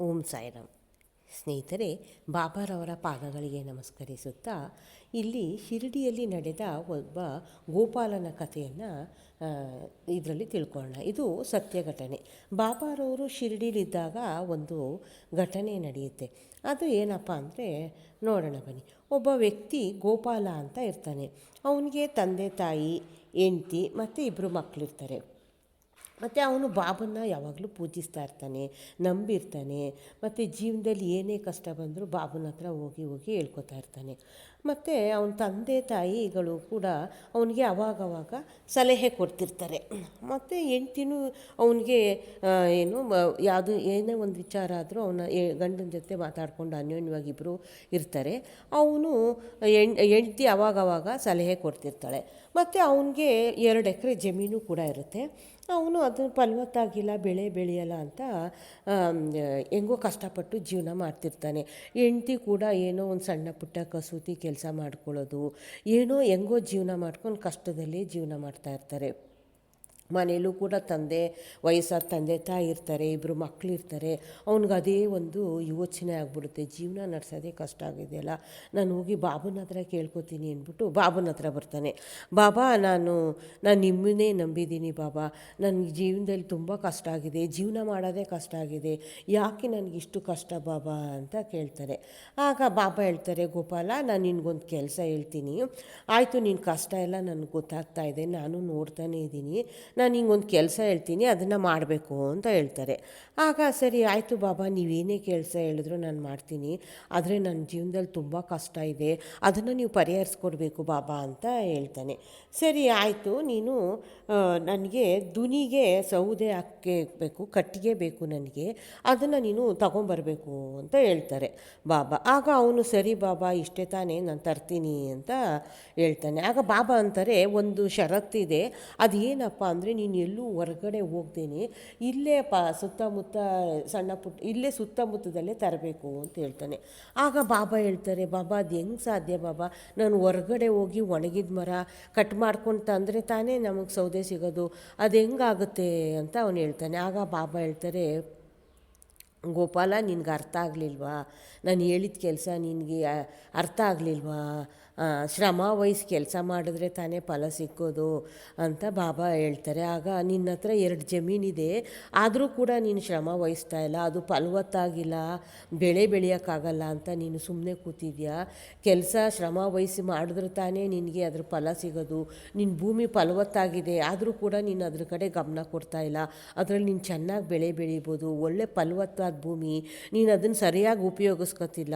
ಓಂ ಸಾಯಿರಾಮ್. ಸ್ನೇಹಿತರೆ, ಬಾಬಾರವರ ಪಾದಗಳಿಗೆ ನಮಸ್ಕರಿಸುತ್ತಾ ಇಲ್ಲಿ ಶಿರಡಿಯಲ್ಲಿ ನಡೆದ ಒಬ್ಬ ಗೋಪಾಲನ ಕಥೆಯನ್ನು ಇದರಲ್ಲಿ ತಿಳ್ಕೊಳ್ಳೋಣ. ಇದು ಸತ್ಯ ಘಟನೆ. ಬಾಬಾರವರು ಶಿರಡಿಲಿದ್ದಾಗ ಒಂದು ಘಟನೆ ನಡೆಯುತ್ತೆ. ಅದು ಏನಪ್ಪ ಅಂದರೆ ನೋಡೋಣ ಬನ್ನಿ. ಒಬ್ಬ ವ್ಯಕ್ತಿ ಗೋಪಾಲ ಅಂತ ಇರ್ತಾನೆ. ಅವನಿಗೆ ತಂದೆ ತಾಯಿ, ಹೆಂಡತಿ ಮತ್ತು ಇಬ್ಬರು ಮಕ್ಕಳಿರ್ತಾರೆ. ಮತ್ತು ಅವನು ಬಾಬನ್ನ ಯಾವಾಗಲೂ ಪೂಜಿಸ್ತಾ ಇರ್ತಾನೆ, ನಂಬಿರ್ತಾನೆ. ಮತ್ತು ಜೀವನದಲ್ಲಿ ಏನೇ ಕಷ್ಟ ಬಂದರೂ ಬಾಬನ ಹತ್ರ ಹೋಗಿ ಹೇಳ್ಕೊತಾ ಇರ್ತಾನೆ. ಮತ್ತು ಅವನ ತಂದೆ ತಾಯಿಗಳು ಕೂಡ ಅವನಿಗೆ ಅವಾಗವಾಗ ಸಲಹೆ ಕೊಡ್ತಿರ್ತಾರೆ. ಮತ್ತು ಹೆಂಡ್ತಿನೂ ಅವನಿಗೆ ಏನೇ ಒಂದು ವಿಚಾರ ಆದರೂ ಅವನ ಗಂಡನ ಜೊತೆ ಮಾತಾಡ್ಕೊಂಡು ಅನ್ಯೋನ್ಯವಾಗಿ ಇಬ್ಬರು ಇರ್ತಾರೆ. ಅವನು ಹೆಂಡ್ತಿ ಅವಾಗವಾಗ ಸಲಹೆ ಕೊಡ್ತಿರ್ತಾಳೆ. ಮತ್ತು ಅವನಿಗೆ 2 ಎಕರೆ ಜಮೀನು ಕೂಡ ಇರುತ್ತೆ. ಅವನು ಅದನ್ನು ಫಲವತ್ತಾಗಿಲ್ಲ, ಬೆಳೆ ಬೆಳೆಯಲ್ಲ ಅಂತ ಹೆಂಗೋ ಕಷ್ಟಪಟ್ಟು ಜೀವನ ಮಾಡ್ತಿರ್ತಾನೆ. ಹೆಂಡ್ತಿ ಕೂಡ ಏನೋ ಒಂದು ಸಣ್ಣ ಪುಟ್ಟ ಕಸೂತಿ ಕೆಲಸ ಮಾಡ್ಕೊಳ್ಳೋದು, ಏನೋ ಹೆಂಗೋ ಜೀವನ ಮಾಡ್ಕೊಂಡು ಕಷ್ಟದಲ್ಲೇ ಜೀವನ ಮಾಡ್ತಾಯಿರ್ತಾರೆ. ಮನೆಯಲ್ಲೂ ಕೂಡ ವಯಸ್ಸಾದ ತಂದೆ ತಾಯಿ ಇರ್ತಾರೆ, ಇಬ್ಬರು ಮಕ್ಕಳಿರ್ತಾರೆ. ಅವ್ನಿಗೆ ಅದೇ ಒಂದು ಯೋಚನೆ ಆಗ್ಬಿಡುತ್ತೆ, ಜೀವನ ನಡೆಸೋದೇ ಕಷ್ಟ ಆಗಿದೆಯಲ್ಲ, ನಾನು ಹೋಗಿ ಬಾಬನ ಹತ್ರ ಕೇಳ್ಕೊತೀನಿ ಅಂದ್ಬಿಟ್ಟು ಬಾಬನ ಹತ್ರ ಬರ್ತಾನೆ. ಬಾಬಾ, ನಾನು ನಿಮ್ಮನ್ನೇ ನಂಬಿದ್ದೀನಿ ಬಾಬಾ, ನನ್ನ ಜೀವನದಲ್ಲಿ ತುಂಬ ಕಷ್ಟ ಆಗಿದೆ, ಜೀವನ ಮಾಡೋದೇ ಕಷ್ಟ ಆಗಿದೆ, ಯಾಕೆ ನನಗಿಷ್ಟು ಕಷ್ಟ ಬಾಬಾ ಅಂತ ಕೇಳ್ತಾರೆ. ಆಗ ಬಾಬಾ ಹೇಳ್ತಾರೆ, ಗೋಪಾಲ, ನಾನು ನಿನಗೊಂದು ಕೆಲಸ ಹೇಳ್ತೀನಿ, ಆಯಿತು, ನಿನ್ನ ಕಷ್ಟ ಎಲ್ಲ ನನಗೆ ಗೊತ್ತಾಗ್ತಾ ಇದೆ, ನಾನು ನೋಡ್ತಾನೇ ಇದ್ದೀನಿ, ನಾನು ಹಿಂಗೊಂದು ಕೆಲಸ ಹೇಳ್ತೀನಿ, ಅದನ್ನು ಮಾಡಬೇಕು ಅಂತ ಹೇಳ್ತಾರೆ. ಆಗ ಸರಿ ಆಯಿತು ಬಾಬಾ, ನೀವೇನೇ ಕೆಲಸ ಹೇಳಿದ್ರು ನಾನು ಮಾಡ್ತೀನಿ, ಆದರೆ ನನ್ನ ಜೀವನದಲ್ಲಿ ತುಂಬ ಕಷ್ಟ ಇದೆ, ಅದನ್ನು ನೀವು ಪರಿಹರಿಸ್ಕೊಡ್ಬೇಕು ಬಾಬಾ ಅಂತ ಹೇಳ್ತಾನೆ. ಸರಿ ಆಯಿತು, ನೀನು ನನಗೆ ದುನಿಗೆ ಸೌದೆ ಹಾಕಬೇಕು, ಕಟ್ಟಿಗೆ ಬೇಕು ನನಗೆ, ಅದನ್ನು ನೀನು ತಗೊಂಬರಬೇಕು ಅಂತ ಹೇಳ್ತಾರೆ ಬಾಬಾ. ಆಗ ಅವನು ಸರಿ ಬಾಬಾ, ಇಷ್ಟೇ ತಾನೇ, ನಾನು ತರ್ತೀನಿ ಅಂತ ಹೇಳ್ತಾನೆ. ಆಗ ಬಾಬಾ ಅಂತಾರೆ, ಒಂದು ಷರತ್ತಿದೆ, ಅದೇನಪ್ಪ ಅಂದರೆ ನೀನು ಎಲ್ಲೂ ಹೊರಗಡೆ ಹೋಗ್ದೇನೆ ಇಲ್ಲೇ ಸುತ್ತಮುತ್ತ ಸಣ್ಣ ಪುಟ್ಟ ಇಲ್ಲೇ ಸುತ್ತಮುತ್ತದಲ್ಲೇ ತರಬೇಕು ಅಂತ ಹೇಳ್ತಾನೆ. ಆಗ ಬಾಬಾ ಹೇಳ್ತಾರೆ, ಬಾಬಾ ಅದು ಹೆಂಗೆ ಸಾಧ್ಯ ಬಾಬಾ, ನಾನು ಹೊರಗಡೆ ಹೋಗಿ ಒಣಗಿದ ಮರ ಕಟ್ ಮಾಡ್ಕೊಂಡು ತಂದರೆ ತಾನೇ ನಮಗೆ ಸೌದೆ ಸಿಗೋದು, ಅದು ಹೆಂಗಾಗುತ್ತೆ ಅಂತ ಅವನು ಹೇಳ್ತಾನೆ. ಆಗ ಬಾಬಾ ಹೇಳ್ತಾರೆ, ಗೋಪಾಲ, ನಿನ್ಗೆ ಅರ್ಥ ಆಗಲಿಲ್ವಾ, ನಾನು ಹೇಳಿದ ಕೆಲಸ ನಿನಗೆ ಅರ್ಥ ಆಗಲಿಲ್ವಾ, ಶ್ರಮ ವಹಿಸಿ ಕೆಲಸ ಮಾಡಿದ್ರೆ ತಾನೇ ಫಲ ಸಿಕ್ಕೋದು ಅಂತ ಬಾಬಾ ಹೇಳ್ತಾರೆ. ಆಗ ನಿನ್ನ ಹತ್ರ 2 ಜಮೀನಿದೆ, ಆದರೂ ಕೂಡ ನೀನು ಶ್ರಮ ವಹಿಸ್ತಾ ಇಲ್ಲ, ಅದು ಫಲವತ್ತಾಗಿಲ್ಲ, ಬೆಳೆ ಬೆಳೆಯೋಕ್ಕಾಗಲ್ಲ ಅಂತ ನೀನು ಸುಮ್ಮನೆ ಕೂತಿದ್ಯಾ. ಕೆಲಸ ಶ್ರಮ ವಹಿಸಿ ಮಾಡಿದ್ರೆ ತಾನೇ ನಿನಗೆ ಅದ್ರ ಫಲ ಸಿಗೋದು. ನಿನ್ನ ಭೂಮಿ ಫಲವತ್ತಾಗಿದೆ, ಆದರೂ ಕೂಡ ನೀನು ಅದ್ರ ಕಡೆ ಗಮನ ಕೊಡ್ತಾ ಇಲ್ಲ, ಅದರಲ್ಲಿ ನೀನು ಚೆನ್ನಾಗಿ ಬೆಳೆ ಬೆಳಿಬೋದು, ಒಳ್ಳೆ ಫಲವತ್ತಾದ ಭೂಮಿ, ನೀನು ಅದನ್ನು ಸರಿಯಾಗಿ ಉಪಯೋಗಿಸ್ಕೊತಿಲ್ಲ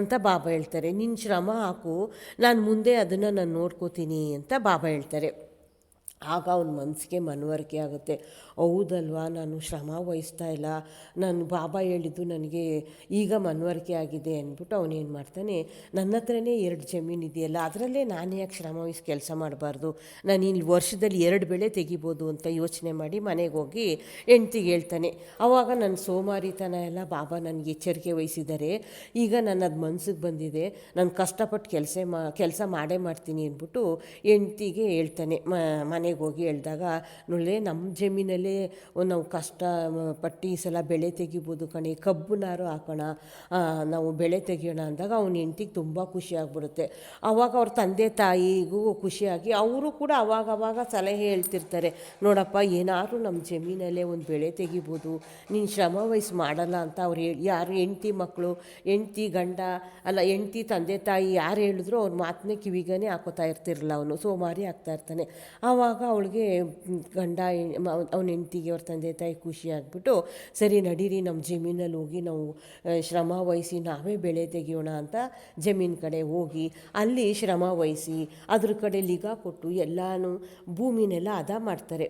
ಅಂತ ಬಾಬಾ ಹೇಳ್ತಾರೆ. ನಿನ್ನ ಶ್ರಮ ಹಾಕು, ನಾನು ಮುಂದೆ ಅದನ್ನು ನಾನು ನೋಡ್ಕೋತೀನಿ ಅಂತ ಬಾಬಾ ಹೇಳ್ತಾರೆ. ಆಗ ಅವನ ಮನಸ್ಸಿಗೆ ಮನವರಿಕೆ ಆಗುತ್ತೆ, ಹೌದಲ್ವಾ, ನಾನು ಶ್ರಮ ವಹಿಸ್ತಾ ಇಲ್ಲ, ನಾನು ಬಾಬಾ ಹೇಳಿದ್ದು ನನಗೆ ಈಗ ಮನವರಿಕೆ ಆಗಿದೆ ಅಂದ್ಬಿಟ್ಟು ಅವನೇನು ಮಾಡ್ತಾನೆ, ನನ್ನ ಹತ್ರನೇ 2 ಜಮೀನು ಇದೆಯಲ್ಲ, ಅದರಲ್ಲೇ ನಾನು ಯಾಕೆ ಶ್ರಮ ವಹಿಸಿ ಕೆಲಸ ಮಾಡಬಾರ್ದು, ನಾನು ಇಲ್ಲಿ ವರ್ಷದಲ್ಲಿ 2 ಬೆಳೆ ತೆಗಿಬೋದು ಅಂತ ಯೋಚನೆ ಮಾಡಿ ಮನೆಗೆ ಹೋಗಿ ಹೆಂಡ್ತಿಗೆ ಹೇಳ್ತಾನೆ. ಆವಾಗ ನನ್ನ ಸೋಮಾರಿತನ ಎಲ್ಲ ಬಾಬಾ ನನಗೆ ಎಚ್ಚರಿಕೆ ವಹಿಸಿದ್ದಾರೆ, ಈಗ ನನ್ನದು ಮನಸ್ಸಿಗೆ ಬಂದಿದೆ, ನಾನು ಕಷ್ಟಪಟ್ಟು ಕೆಲಸ ಮಾಡೇ ಮಾಡ್ತೀನಿ ಅಂದ್ಬಿಟ್ಟು ಹೆಂಡ್ತಿಗೆ ಹೇಳ್ತಾನೆ. ಮನೆಗೆ ಹೋಗಿ ಹೇಳಿದಾಗ, ನೋಡಲೇ ನಮ್ಮ ಜಮೀನಲ್ಲೇ ನಾವು ಕಷ್ಟಪಟ್ಟು ಈ ಸಲ ಬೆಳೆ ತೆಗಿಬೋದು ಕಣೆ, ಕಬ್ಬುನಾರು ಹಾಕೋಣ, ನಾವು ಬೆಳೆ ತೆಗಿಯೋಣ ಅಂದಾಗ ಅವನ ಹೆಂಡ್ತಿಗೆ ತುಂಬ ಖುಷಿ ಆಗ್ಬಿಡುತ್ತೆ. ಆವಾಗ ಅವ್ರ ತಂದೆ ತಾಯಿಗೂ ಖುಷಿಯಾಗಿ ಅವರು ಕೂಡ ಅವಾಗವಾಗ ಸಲಹೆ ಹೇಳ್ತಿರ್ತಾರೆ, ನೋಡಪ್ಪ, ಏನಾದರೂ ನಮ್ಮ ಜಮೀನಲ್ಲೇ ಒಂದು ಬೆಳೆ ತೆಗಿಬೋದು, ನೀನು ಶ್ರಮ ವಹಿಸಿ ಮಾಡಲ್ಲ ಅಂತ ಅವ್ರು ಯಾರು ಹೆಂಡ್ತಿ ಮಕ್ಕಳು, ಹೆಂಡ್ತಿ ಗಂಡ ಅಲ್ಲ, ಹೆಂಡ್ತಿ ತಂದೆ ತಾಯಿ ಯಾರು ಹೇಳಿದ್ರು ಅವ್ರ ಮಾತನ್ನೇ ಕಿವಿಗೇ ಹಾಕೋತಾ ಇರ್ತಿರಲ್ಲ, ಅವನು ಸೋಮಾರಿ ಆಗ್ತಾಯಿರ್ತಾನೆ. ಆವಾಗ ಅವಳಿಗೆ ಅವನ ಹೆಂಡ್ತಿಗೆ ಅವ್ರ ತಂದೆ ತಾಯಿ ಖುಷಿ ಆಗಿಬಿಟ್ಟು, ಸರಿ ನಡೀರಿ, ನಮ್ಮ ಜಮೀನಲ್ಲಿ ಹೋಗಿ ನಾವು ಶ್ರಮ ವಹಿಸಿ ನಾವೇ ಬೆಳೆ ತೆಗಿಯೋಣ ಅಂತ ಜಮೀನು ಕಡೆ ಹೋಗಿ ಅಲ್ಲಿ ಶ್ರಮ ವಹಿಸಿ ಅದ್ರ ಕಡೆ ಲಿಗ ಕೊಟ್ಟು ಎಲ್ಲನೂ ಭೂಮಿನೆಲ್ಲ ಹದ ಮಾಡ್ತಾರೆ.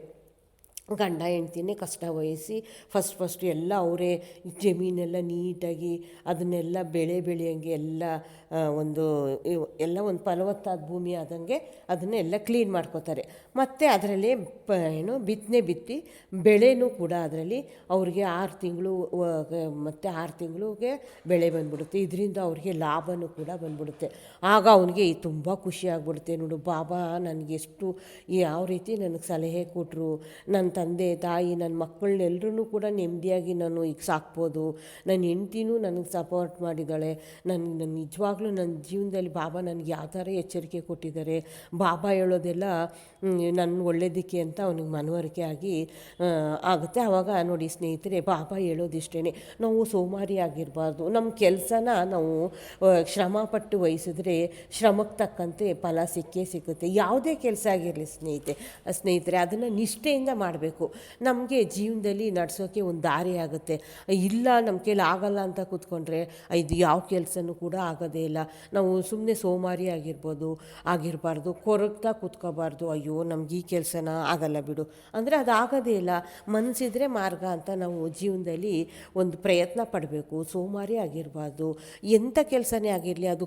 ಗಂಡ ಹೆಂಡ್ತಿನೇ ಕಷ್ಟ ವಹಿಸಿ ಫಸ್ಟ್ ಎಲ್ಲ ಅವರೇ ಜಮೀನೆಲ್ಲ ನೀಟಾಗಿ ಅದನ್ನೆಲ್ಲ ಬೆಳೆ ಬೆಳೆಯೋಂಗೆ ಒಂದು ಫಲವತ್ತಾದ ಭೂಮಿ ಆದಂಗೆ ಅದನ್ನೆಲ್ಲ ಕ್ಲೀನ್ ಮಾಡ್ಕೋತಾರೆ. ಮತ್ತು ಅದರಲ್ಲಿ ಬಿತ್ತನೆ ಬಿತ್ತಿ ಬೆಳೆನೂ ಕೂಡ ಅದರಲ್ಲಿ ಅವ್ರಿಗೆ 6 ತಿಂಗಳು ಮತ್ತು 6 ತಿಂಗಳಿಗೆ ಬೆಳೆ ಬಂದ್ಬಿಡುತ್ತೆ. ಇದರಿಂದ ಅವ್ರಿಗೆ ಲಾಭವೂ ಕೂಡ ಬಂದ್ಬಿಡುತ್ತೆ. ಆಗ ಅವನಿಗೆ ತುಂಬ ಖುಷಿ ಆಗ್ಬಿಡುತ್ತೆ, ನೋಡು ಬಾಬಾ ನನಗೆ ಎಷ್ಟು ಯಾವ ರೀತಿ ನನಗೆ ಸಲಹೆ ಕೊಟ್ಟರು, ನನ್ನ ತಂದೆ ತಾಯಿ ನನ್ನ ಮಕ್ಕಳನ್ನೆಲ್ಲರೂ ಕೂಡ ನೆಮ್ಮದಿಯಾಗಿ ನಾನು ಈಗ ಸಾಕ್ಬೋದು. ನನ್ನ ಹೆಂಡ್ತಿನೂ ನನಗೆ ಸಪೋರ್ಟ್ ಮಾಡಿದ್ದಾಳೆ. ನನ್ನ ನಿಜವಾಗ್ಲೂ ನನ್ನ ಜೀವನದಲ್ಲಿ ಬಾಬಾ ನನಗೆ ಯಾವ ಥರ ಎಚ್ಚರಿಕೆ ಕೊಟ್ಟಿದ್ದಾರೆ, ಬಾಬಾ ಹೇಳೋದೆಲ್ಲ ನನ್ನ ಒಳ್ಳೆಯದಕ್ಕೆ ಅಂತ ಅವನಿಗೆ ಮನವರಿಕೆ ಆಗಿ ಆಗುತ್ತೆ. ಆವಾಗ ನೋಡಿ ಸ್ನೇಹಿತರೆ, ಬಾಬಾ ಹೇಳೋದಿಷ್ಟೇ, ನಾವು ಸೋಮಾರಿ ಆಗಿರಬಾರ್ದು. ನಮ್ಮ ಕೆಲಸನ ನಾವು ಶ್ರಮಪಟ್ಟು ವಹಿಸಿದ್ರೆ ಶ್ರಮಕ್ಕೆ ತಕ್ಕಂತೆ ಫಲ ಸಿಕ್ಕೇ ಸಿಗುತ್ತೆ. ಯಾವುದೇ ಕೆಲಸ ಆಗಿರಲಿ ಸ್ನೇಹಿತರೆ, ಅದನ್ನು ನಿಷ್ಠೆಯಿಂದ ಮಾಡಬೇಕು. ನಮಗೆ ಜೀವನದಲ್ಲಿ ನಡೆಸೋಕ್ಕೆ ಒಂದು ದಾರಿ ಆಗುತ್ತೆ. ಇಲ್ಲ ನಮ್ಮ ಕೈಲಿ ಆಗಲ್ಲ ಅಂತ ಕೂತ್ಕೊಂಡ್ರೆ ಇದು ಯಾವ ಕೆಲಸನೂ ಕೂಡ ಆಗೋದೇ ಇಲ್ಲ. ನಾವು ಸುಮ್ಮನೆ ಸೋಮಾರಿ ಆಗಿರಬಾರ್ದು, ಕೊರಗ್ತಾ ಕೂತ್ಕೋಬಾರ್ದು. ಅಯ್ಯೋ ನಮ್ಗೆ ಈ ಕೆಲಸನ ಆಗಲ್ಲ ಬಿಡು ಅಂದರೆ ಅದು ಆಗೋದೇ ಇಲ್ಲ. ಮನಸ್ಸಿದ್ರೆ ಮಾರ್ಗ ಅಂತ ನಾವು ಜೀವನದಲ್ಲಿ ಒಂದು ಪ್ರಯತ್ನ ಪಡಬೇಕು. ಸೋಮಾರಿ ಆಗಿರಬಾರ್ದು. ಎಂಥ ಕೆಲಸನೇ ಆಗಿರಲಿ ಅದು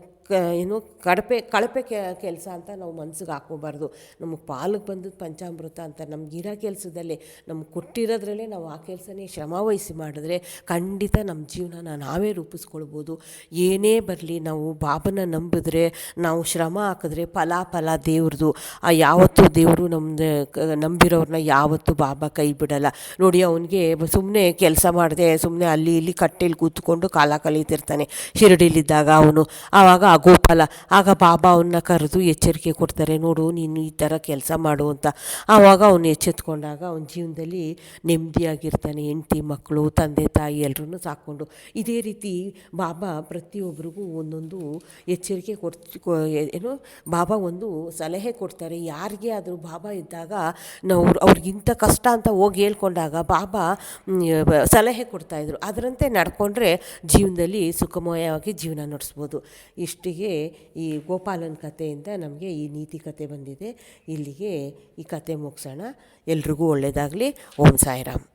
ಕಳಪೆ ಕೆಲಸ ಅಂತ ನಾವು ಮನ್ಸಿಗೆ ಹಾಕೋಬಾರ್ದು. ನಮಗೆ ಪಾಲಿಗೆ ಬಂದದ್ದು ಪಂಚಾಮೃತ ಅಂತ ನಮಗಿರೋ ಕೆಲಸದಲ್ಲೇ ನಮ್ಗೆ ಕೊಟ್ಟಿರೋದ್ರಲ್ಲೇ ನಾವು ಆ ಕೆಲಸನೇ ಶ್ರಮವಹಿಸಿ ಮಾಡಿದ್ರೆ ಖಂಡಿತ ನಮ್ಮ ಜೀವನನ ನಾವೇ ರೂಪಿಸ್ಕೊಳ್ಬೋದು. ಏನೇ ಬರಲಿ ನಾವು ಬಾಬನ ನಂಬಿದ್ರೆ, ನಾವು ಶ್ರಮ ಹಾಕಿದ್ರೆ ಫಲ ದೇವ್ರದು. ಯಾವತ್ತೂ ದೇವರು ನಂಬಿರೋರನ್ನ ಯಾವತ್ತೂ ಬಾಬಾ ಕೈ ಬಿಡಲ್ಲ. ನೋಡಿ, ಅವನಿಗೆ ಸುಮ್ಮನೆ ಕೆಲಸ ಮಾಡದೆ ಸುಮ್ಮನೆ ಅಲ್ಲಿ ಇಲ್ಲಿ ಕಟ್ಟೆಲಿ ಕೂತ್ಕೊಂಡು ಕಾಲ ಕಳೀತಿರ್ತಾನೆ ಶಿರಡಿಲಿದ್ದಾಗ ಅವನು. ಆವಾಗ ಗೋಪಾಲ ಆಗ ಬಾಬಾ ಅವನ್ನ ಕರೆದು ಎಚ್ಚರಿಕೆ ಕೊಡ್ತಾರೆ, ನೋಡು ನೀನು ಈ ಥರ ಕೆಲಸ ಮಾಡು ಅಂತ. ಆವಾಗ ಅವನು ಎಚ್ಚೆತ್ಕೊಂಡಾಗ ಅವನ ಜೀವನದಲ್ಲಿ ನೆಮ್ಮದಿಯಾಗಿರ್ತಾನೆ. ಹೆಂಡತಿ ಮಕ್ಕಳು ತಂದೆ ತಾಯಿ ಎಲ್ಲರೂ ಸಾಕ್ಕೊಂಡು. ಇದೇ ರೀತಿ ಬಾಬಾ ಪ್ರತಿಯೊಬ್ಬರಿಗೂ ಒಂದೊಂದು ಎಚ್ಚರಿಕೆ ಬಾಬಾ ಒಂದು ಸಲಹೆ ಕೊಡ್ತಾರೆ. ಯಾರಿಗೆ ಆದರೂ ಬಾಬಾ ಇದ್ದಾಗ ನಾವು ಅವ್ರಿಗಿಂತ ಕಷ್ಟ ಅಂತ ಹೋಗಿ ಹೇಳ್ಕೊಂಡಾಗ ಬಾಬಾ ಸಲಹೆ ಕೊಡ್ತಾಯಿದ್ರು. ಅದರಂತೆ ನಡ್ಕೊಂಡ್ರೆ ಜೀವನದಲ್ಲಿ ಸುಖಮಯವಾಗಿ ಜೀವನ ನಡೆಸ್ಬೋದು. ಇಷ್ಟಿಗೆ ಈ ಗೋಪಾಲನ ಕಥೆಯಿಂದ ನಮಗೆ ಈ ನೀತಿ ಕಥೆ ಬಂದಿದೆ. ಇಲ್ಲಿಗೆ ಈ ಕಥೆ ಮುಗಿಸೋಣ. ಎಲ್ರಿಗೂ ಒಳ್ಳೆಯದಾಗಲಿ. ಓಂ ಸಾಯಿರಾಮ್.